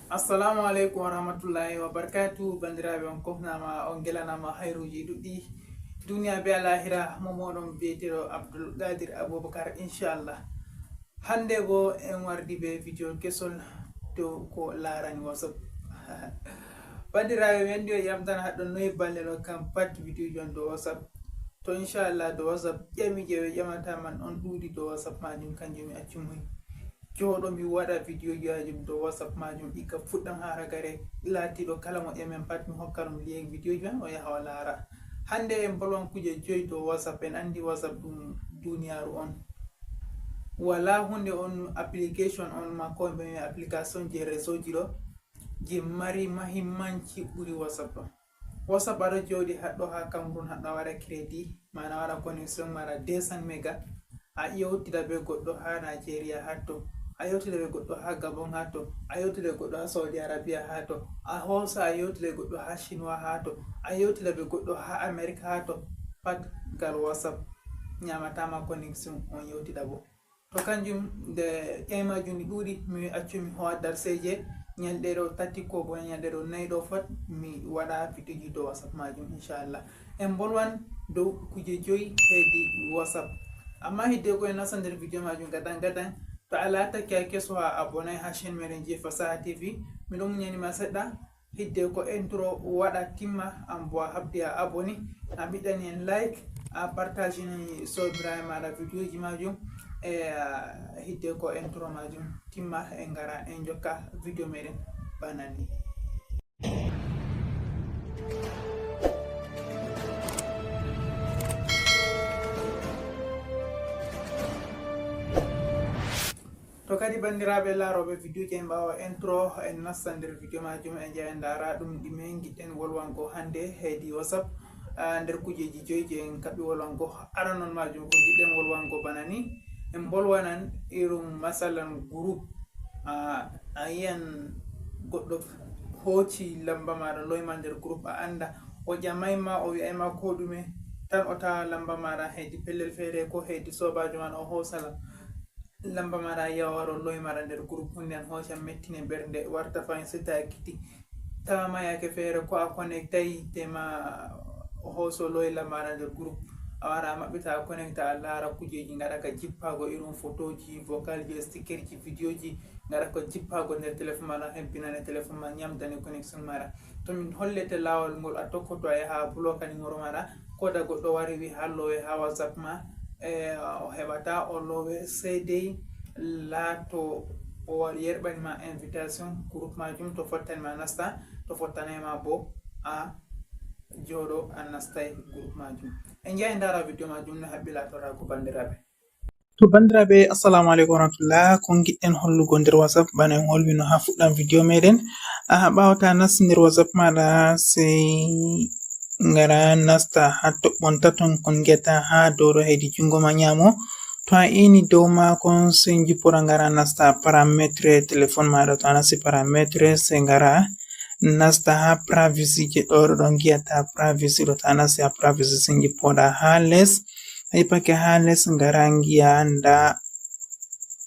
Assalamu alaikum warahmatullahi wabarakatuh. Bandiraɓe on kofnama on gelanama hayruji ɗuɗɗi duniya be lahira. Momoɗon biyeteɗo Abdul Qadir Abubakar inchallah. Hande bo en wardi be video kesol dow ko larani WhatsApp. Bandiraɓe men ƴam tan haɗɗon noyi balleno kam pat video jon dow WhatsApp. To inchallah dow WhatsApp ƴami je ɓe ƴamata man on ɗuɗi dow WhatsApp majum kanjum mi accumuy joɗo mi waɗa video jajum dow WhatsApp majum ɗika fuɗɗam ha ragare latiɗo kala mo ƴamen pat mi hokka ɗum link video jon o yaha o lara. Hande en bolwan kuje joyi dow WhatsApp. En andi WhatsApp ɗum duniyaru on, wala hunde on application on ma ko ɓe application je réseau ji ɗo je mari mahimmanci ɓuri WhatsApp ɗo. WhatsApp aɗo joɗi haɗɗo ha Cameroon, haɗɗo waɗa crédit mana waɗa connexion mara 200 méga, a yewtida be goɗɗo ha Nigeria hatto, a yewtida be goɗɗo ha Gabon hatto, a yewtida be goɗɗo ha Saudi Arabia hatto, a hosa a yewtida be goɗɗo ha Chinois hatto, a yewtida be goɗɗo ha America hatto, pat gal WhatsApp nyamatama connexion on yewtida bo. To kanjum de ƴaymajum ɗi ɗuɗi mi accu mi howa darseje ñalɗeɗo tati ko bo ñalɗeɗo nayi ɗo fat mi waɗa videoji dow WhatsApp majum inchallah. En bolwan dow kuje joyi hedi WhatsApp, amma hidde ko en nasta nder video majum gadan gadan. To a latake a keso ha abonay ha chaine meɗen je Fasaha TV, miɗon muñanima seɗɗa hidde ko intro waɗa timma an bo a habdi a aboni, a ɓiɗɗani en like, a partage ni sobiraɓe maɗa video ji majum e hidde ko intro majum timma en gara en jokka video meɗen banani. To kadi bandiraɓe laroɓe video je en ɓawa intro en nasta nder video majum en jaa en dara ɗum ɗume giɗɗen wolwango hande hedi WhatsApp. Nder kujeji joyi je en kaɓi wolwango aranon majum ko giɗɗen wolwango bana ni en bolwanan irum masalan groupe. A yiyan goɗɗo hoci lamba maɗa loyma nder groupe, a anda o ƴamayma o wi'ayma ko ɗume tan o tawa lamba maɗa hedi pellel fere ko hedi sobajo maɗa o hosala lamba maɗa yawa waro loy maɗa nder groupe hunde an hoca mettine ɓernde warta fayin setta ekkiti tawama yake feere ko a connectayi tema hoso loy lamba maɗa nder groupe, a wara maɓɓita a connecta a lara kujeji gaɗa ka jippago irum photo ji, vocal ji, sticker ji, video ji gaɗa ko jippago nder téléphone maɗa hebbinane téléphone ma ñamdane connexion maɗa. To min hollete lawol ngol a tokkoto a yaha bloca numéro maɗa, koda goɗɗo wari wi ha lowe ha WhatsApp ma o heɓata o lowe seydey laato o yerɓanima invitation groupe majum. To fottanima nasta, to fottanayma bo a joɗo a nastay groupe majum. En jaa en dara video majum no haɓɓi latorako bandiraɓe. To bandiraɓe assalamu aleykum warahmatullah, kon giɗɗen hollugo nder WhatsApp bana en holwino ha fuɗɗam video meɗen. Ɓawata nasti nder WhatsApp maɗa sey ngara nasta ha toɓɓon taton kon geta ha dow ɗo hedi jungo ma nyamo. To a ini dow makon sey jippora ngara nasta parametre téléphone maɗa. To a nasti parametre sey ngara nasta ha privacy je ɗo ɗon giyata privacy ɗo. To a nasti ha privacy sey jippoɗa ha les, a yippake ha les ngara ngiya nda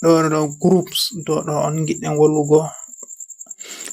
ɗo groups ɗo on giɗɗen wollugo.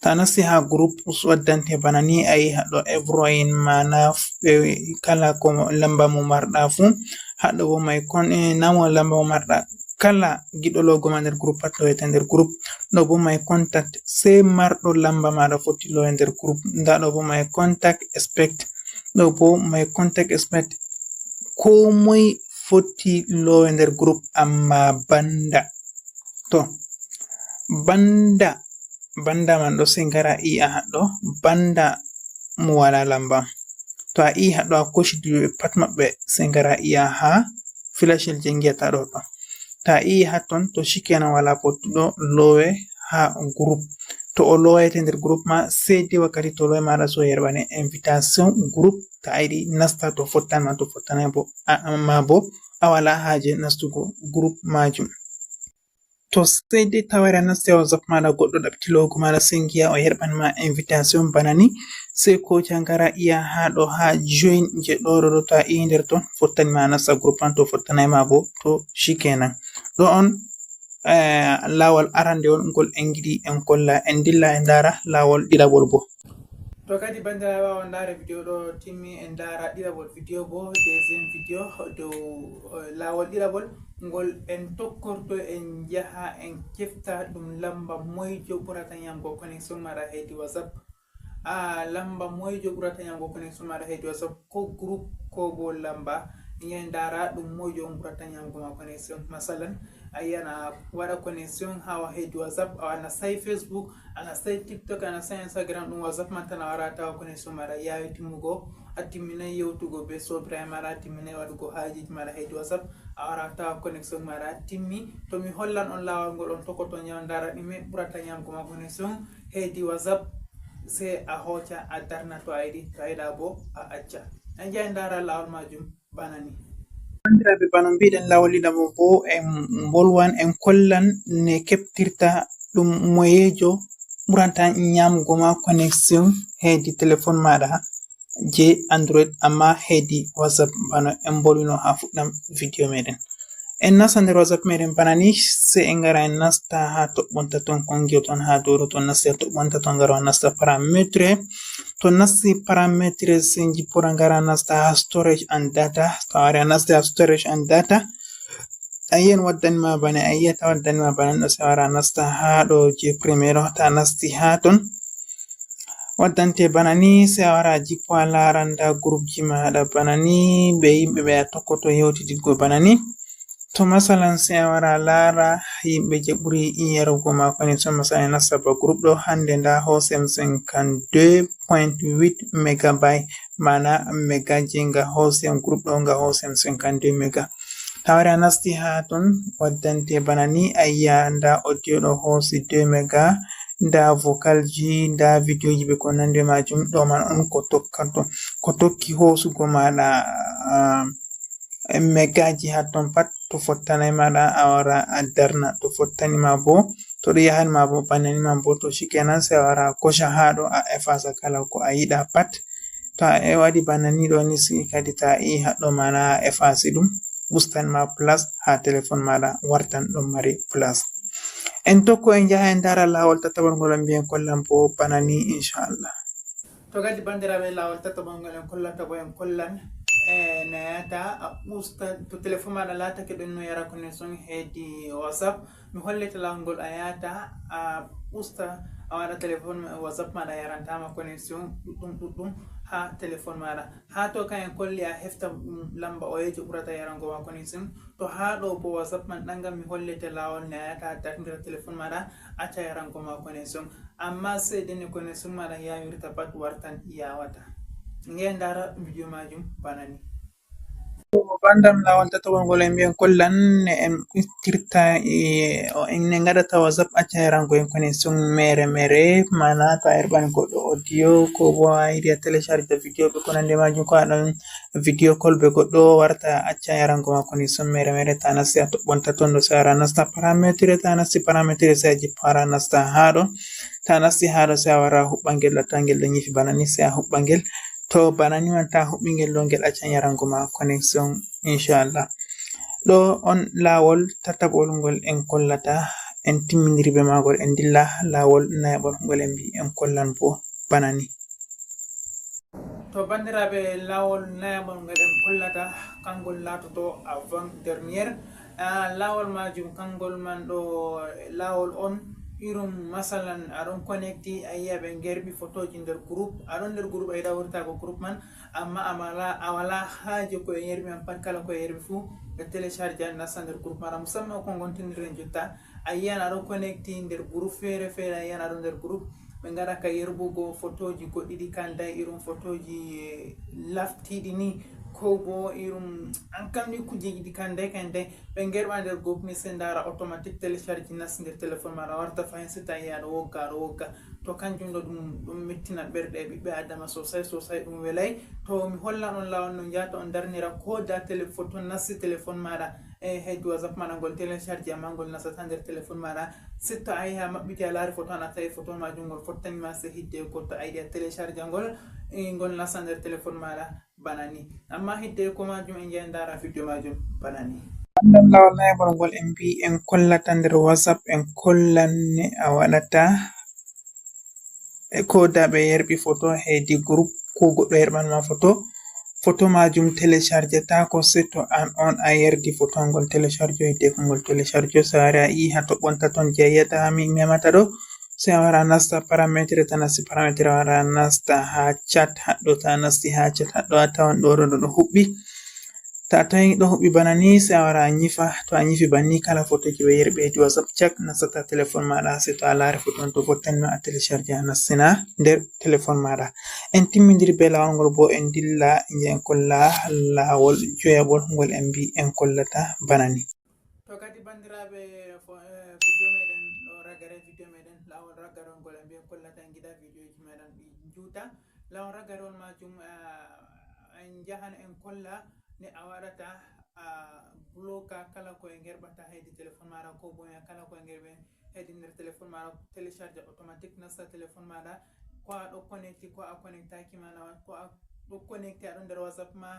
To a nasti ha groupe waddante bana ni a yi haɗo everyone mana kala ko lamba mo marɗa fu, haɗo bo mai kon namo lamba mo marɗa kala giɗologo ma nder groupe pat loyete nder groupe. Ɗo bo my contact sey marɗo lamba maɗa foti loye nder groupe. Nda ɗo bo my contact expect, ɗo bo my contact expect ko moy foti loye nder groupe amma banda to banda man ɗo sey ngara iya haɗɗo banda mo wala lamba. To a i haɗɗo a koshidi ɓe pat maɓɓe sey ngara iya ha flashel je ngiyata ɗo ɗo. To a i hatton to shikenan wala pottuɗo lowe ha groupe. To o loyete nder groupe ma sey de wakkati to lowe maɗa so yerɓane invitation groupe. To a yiɗi nasta to fottanma, to fottanay bo ma bo a wala haje nastugo groupe majum. To sey dai tawari a nasti ha WhatsApp maɗa goɗɗo ɗaɓtilogo maɗa sey ngiya o yerɓanima invitation bana ni, sey koca ngara iya ha ɗo ha join je ɗo to a i nder ton fottanima a nasta groupe man, to fottanayma bo to shikenan. Ɗo on lawol arande on ngol en giɗi en kolla en dilla en dara lawol ɗiɗaɓol bo. To kadi bandiraɓe wawan dara vidéo ɗo timmi en dara ɗiɗaɓol vidéo bo deuxiéme vidéo dow lawol ɗiɗaɓol ngol en tokkorto en jaha en kefta ɗum lamba moyjo ɓurata ñamgo connexion maɗa heydi WhatsApp. Lamba moyjo ɓurata ñamgo connexion maɗa heydi WhatsApp, ko groupe ko bo lamba en dara ɗum moyjo on ɓurata ñamgo ma connexion. Masalan a yana waɗa connexion ha heydi WhatsApp, a nastai Facebook, a nastai TikTok, a nastai Instagram, ɗum WhatsApp man tan a wara tawa connexion maɗa yawi timmugo, a timminai yewtugo be sobiraɓe maɗa, a timminai waɗugo hajiji maɗa heydi WhatsApp, a wara tawa connexion maɗa timmi. To mi hollan on lawol ngol on tokkoto dara ɗume ɓurata ñamgo ma connexion heydi WhatsApp, sai a hoca a darna to a yiɗi, to a yiɗa bo a acca. En jaha en dara lawol majum bana ni. Bandiraɓe bano mbiɗen lawol ɗiɗaɓol bo en bolwan en kollan ne keɓtirta ɗum moyejo ɓuranta ñamgo ma connexion heydi téléphone maɗa je Android amma heydi WhatsApp bano en bolwino ha fuɗɗam vidéo meɗen. En nasta nder WhatsApp meɗen bana ni, sai en gara en nasta ha toɓɓonta ton kon gewton ha dow to nasti ha toɓɓonta ton gara nasta parametre. To nasti parametre sai jippora gara nasta ha storage and data. To wari nasti ha storage and data, ayiyan waddanima bana ayiyata waddanima bana ɗo, sai wara nasta ha ɗo je premier ta nasti ha ton waddante bana ni, sai wara jippo a lara nda groupe ji maɗa bana ni be yimɓe ɓe a tokkoto yewtididgo bana ni. To masalan sai a wara lara yimɓe je ɓuri yarugo ma connexion, masalan nasta ba groupe ɗo hande nda hosem 52.8 megabyte, mana mega je nga hosem groupe ɗo nga hosem 52 mega. Tawari a nasti ha ton waddante bana ni ayiya nda audio ɗo hosi 2 mega, nda vocal ji, nda video ji be ko nande majum. Ɗo man on ko tokki hosugo maɗa megaji ha ton pat. To fottanai maɗa a wara a darna, to fottani ma bo, to ɗo yahan ma bo banani ma bo, to shikenan sai a wara kosa ha ɗo a efasa kala ko a yiɗa pat. To a waɗi banani ɗo ni sai kadi ta i haɗɗo mana a efasi ɗum ustan ma plus ha téléphone maɗa wartan ɗon mari plus. En tokko en jaha en dara lawol tataɓol ngol mbiyen kollan bo bana ni inchallah. To kadi bandiraɓe lawol tataɓol ngol en kollata bo en kollan nayata a usta to téléphone maɗa latake ɗon no yara connexion heydi WhatsApp. Mi hollita lawol ngol a yata a usta a waɗa téléphone WhatsApp maɗa yarantama connexion ɗuɗɗum ha téléphone maɗa. Ha to kan en kolli a hefta lamba oyejo ɓurata yarango ma connexion. To ha ɗo bo WhatsApp man ɗangam mi hollete lawol ne ayata a darnira téléphone maɗa acca yarango ma connexion, amma sai deni connexion maɗa yawirta pat wartan yawata. Ngen dara video majum bana ni. Bandam lawol tataɓol ngol en mbiyen kollan ne en ɓeftirta en gaɗata WhatsApp acca yarango en connexion mere mana to a heɓani goɗɗo audio ko bo a yiɗi a télécharge video be ko nande majum, ko aɗon video call be goɗɗo warta acca yarango ma connexion mere ta nasti a toɓɓonta ton ɗo, sai wara nasta parametre. Ta nasti parametre sai a jippa wara nasta ha ɗo, ta nasti ha ɗo sai a wara huɓɓa ngel latta ngel ɗo nyifi bana ni, sai a huɓɓa ngel. To bana ni man ta huɓɓi ngel ɗo ngel accan yarango ma connexion inchallah. Ɗo on lawol tataɓol ngol en kollata en timminiri be magol en dilla lawol nayaɓol ngol en mbi en kollan bo bana ni. To bandiraɓe lawol nayaɓol ngol en kollata kangol latoto avant dernière. Lawol majum kangol man ɗo lawol on irum masalan aɗon connecti ayiya ɓe gerbi photoji nder groupe, aɗon nder groupe a yiɗa wurtago groupe man, amma a wala haaje ko e yerbi man pat, kala ko e yerbi fuu ɓe télécharge an nasta nder groupe maɗa, musamman ko gontiniren jotta ayiyan aɗon connecti nder groupe fere ayiyan aɗon nder groupe ɓe gaɗa ka yerbugo photoji goɗɗiɗi kanday irum photoji laftiɗi ni, ko bo irum an kamni kujeji ɗi kanday ɓe gerɓa nder groupe ni, sai dara automatique télécharge nasti nder téléphone maɗa warta fayin si tawi aɗa wogga. To kanjum ɗo ɗum mettina ɓerɗe ɓiɓɓe adama sosai ɗum welay. To mi hollan on lawol no jata on darnira ko da photo nasti téléphone maɗa heydi WhatsApp maɗa ngol télécharge amma ngol nastata nder téléphone maɗa. Sitto a yahi a maɓɓiti a laari photo an a tawi photo majum ngol fottanima, sai hidde ko to a yiɗi a télécharge ngol nasta nder téléphone maɗa bana ni. Amma hidde ko majum en jahi dara video majum bana ni. non lawol layabargol en mbi en kollata nder WhatsApp en kollanne a waɗata ko da ɓe yerɓi photo hedi group ko goɗɗo yerɓan ma photo majum télécharge ta ko seto an on a yerdi photo ngol télécharge hidde ngol télécharge so wari a yi ha toɓɓonta ton je yata mi memata ɗo sai a wara nasta parametre ta nasti parametre wara nasta ha chat haɗɗo ta nasti ha chat haɗɗo a tawan ɗo huɓɓi ta tawi ɗo huɓɓi bana ni sai a wara a nyifa to a nyifi banni kala photo je ɓe yerɓi hedi WhatsApp chat nastata téléphone maɗa sai to a lari photo on to fottan ma a télécharge a nastina nder téléphone maɗa. En timmidiri be lawol ngol bo en dilla en kolla lawol joyabol ngol en mbi en kollata bana ni. To kadi bandiraɓe video meɗen ɗo ragare video meɗen lawol ragarol ngol en mbi en kollata en giɗa videoji meɗen ɗi juuta lawol ragarol majum en jahan en kolla ne a waɗata bloka kala ko e gerɓata hedi téléphone maɗa ko bo kala ko e gerɓe hedi nder téléphone maɗa télécharge automatique nasta téléphone maɗa ko a ɗo connecti ko a connectaki mana ko a ɗo connecti aɗo nder WhatsApp ma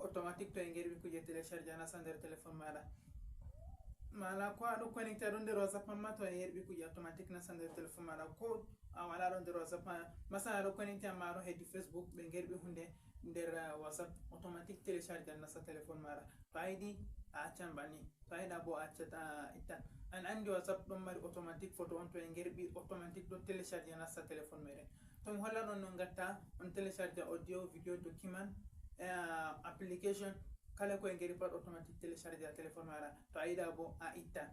automatique to e gerɓi kuje télécharge a nasta nder téléphone maɗa mala ko aɗo connecté aɗo nder WhatsApp ma to e yerɓi kuje automatique nasta nder téléphone maɗa ko a wala ɗo nder WhatsApp ma masala aɗo connecté amma aɗo hedi Facebook ɓe gerɓi hunde nder WhatsApp automatique télécharge an nasta téléphone maɗa to a yiɗi a accan banni to a yiɗa bo a accata ittan an andi WhatsApp ɗon mari automatique photo on to en gerɓi automatique ɗo télécharge nasta téléphone meɗen to mi holla ɗon no gatta on télécharge audio vidéo document application kala ko en geri pat automatique télécharge a téléphone maɗa to a yiɗa bo a itta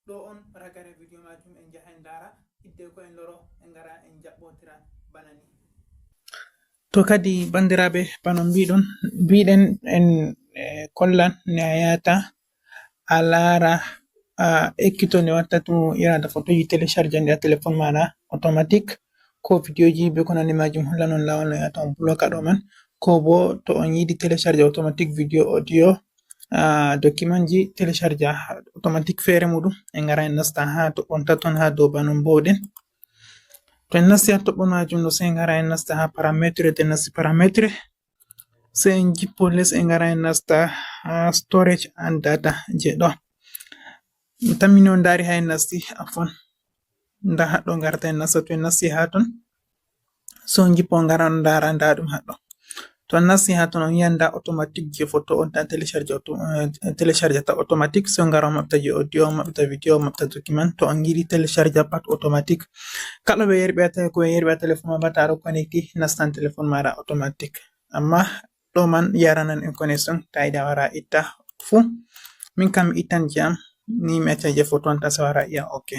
ɗo on ragare vidéo majum en jaha en dara hidde ko en loro en gara en jaɓɓotira bana ni. To kadi bandiraɓe bano mbiɗen en kollan ne a yata a lara ekkito ne watta to irada photoji télécharge nder téléphone maɗa automatique ko videoji be ko nandi majum holla non lawol no yata on bloka ɗo man ko bo to on yiɗi télécharge automatique vidéo audio document ji télécharge automatique fere muɗum en gara en nasta ha toɓɓonta ton ha dow banon bowɗen to en nasti ha toɓɓon majum ɗo sai en gara en nasta ha parametre de nasti parametre sai en jippo les en gara en nasta ha storage and data je ɗo mi tammini on dari ha en nasti afon nda haɗɗo garta en nasta to en nasti ha ton so on jippo on gara on dara nda ɗum haɗɗo to on nasti ha ton on yanda automatique je photo on ta télécharge ta automatique so on gara on maɓɓita je audio on maɓɓita vidéo on maɓɓita document to on yiɗi télécharge pat automatique kala ɓe yerɓi ko ɓe yerɓi téléphone ma bata aɗo connecti nastan téléphone maɗa automatique amma ɗo man yaranan en connexion ta yiɗi a wara itta fu min kam mi ittan je am ni mi acca je photo on ta sai wara iya ok.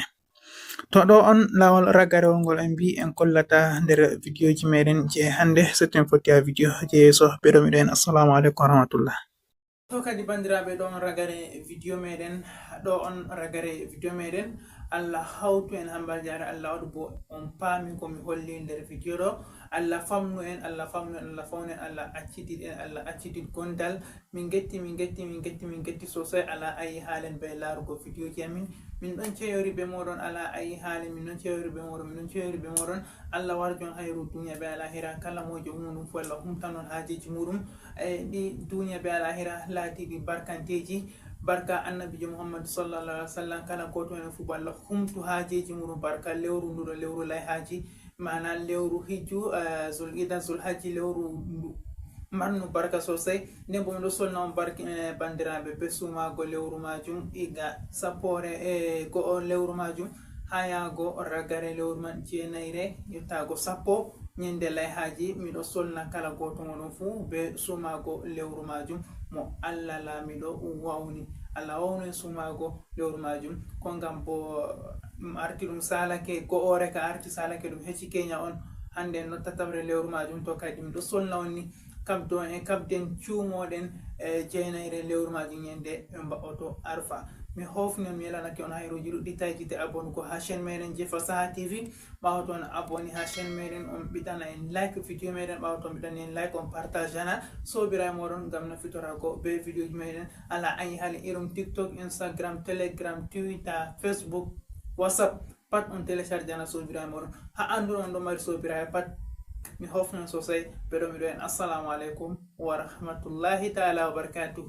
To ɗo on lawol ragarewol ngol en mbi en kollata nder videoji meɗen je hande seto en fotti ha video je yeso ɓeɗo miɗo en assalamu alaikum warahmatullah. To kadi bandiraɓe ɗo on ragare video meɗen Allah hawtu en hambal jare Allah waɗu bo on paami ko mi holli nder video ɗo Allah famnu en Allah fawnu en Allah accitid gondal min getti sosai ala ayi halen be larugo videoji amin min ɗon ceyori be moɗon ala ayi halen min ɗon ceyori be moɗon Allah warjon hayru duniya be alahira kala mojo muɗum fu Allah humtanon hajeji muɗum ɗi duniya be alahira laatiɗi barkanteji barka annabijo Muhammad sallallahu alaihi wasallam kala goto en fu Allah humtu hajeji muɗum barka lewru nduɗo lewru layhaji mana lewru hijju zulhijja zulhajji lewru marnu barka sosai nden bo miɗo solna on bandiraɓe be sumago lewru majum iga sappore go'o lewru majum ha yago ragare lewru man jeenayre yettago sappo ñande layhaji miɗo solna kala goto moɗon fu be sumago lewru majum mo Allah laamiɗo wawni Allah wawnu en sumago lewru majum ko ngam bo ɗum arti ɗum salake go'ore ka arti salake ɗum hecci keña on hande no tatabre lewru majum to kadi miɗo solna on ni kabden cuumoɗen jeenayre lewru majum ñande ɓe mba'oto arfa mi hofni on mi yelanake on hayruji ɗuɗɗi tawjide abonnugo ha chaîne meɗen je Fasaha TV ɓawo to on aboni ha chaîne meɗen on ɓiɗana en like video meɗen ɓawo to on ɓiɗani en like on partage ana sobiraɓe moɗon ngam nafitorago be videoji meɗen ala ayi hali irum TikTok Instagram Telegram Twitter Facebook WhatsApp pat on télécharge ana sobiraɓe moɗon ha anduɗon on ɗo mari sobiraɓe pat mi hofnan sosai ɓeɗo miɗo en assalamu alaikum wa rahmatullahi ta'ala wa barakatuh.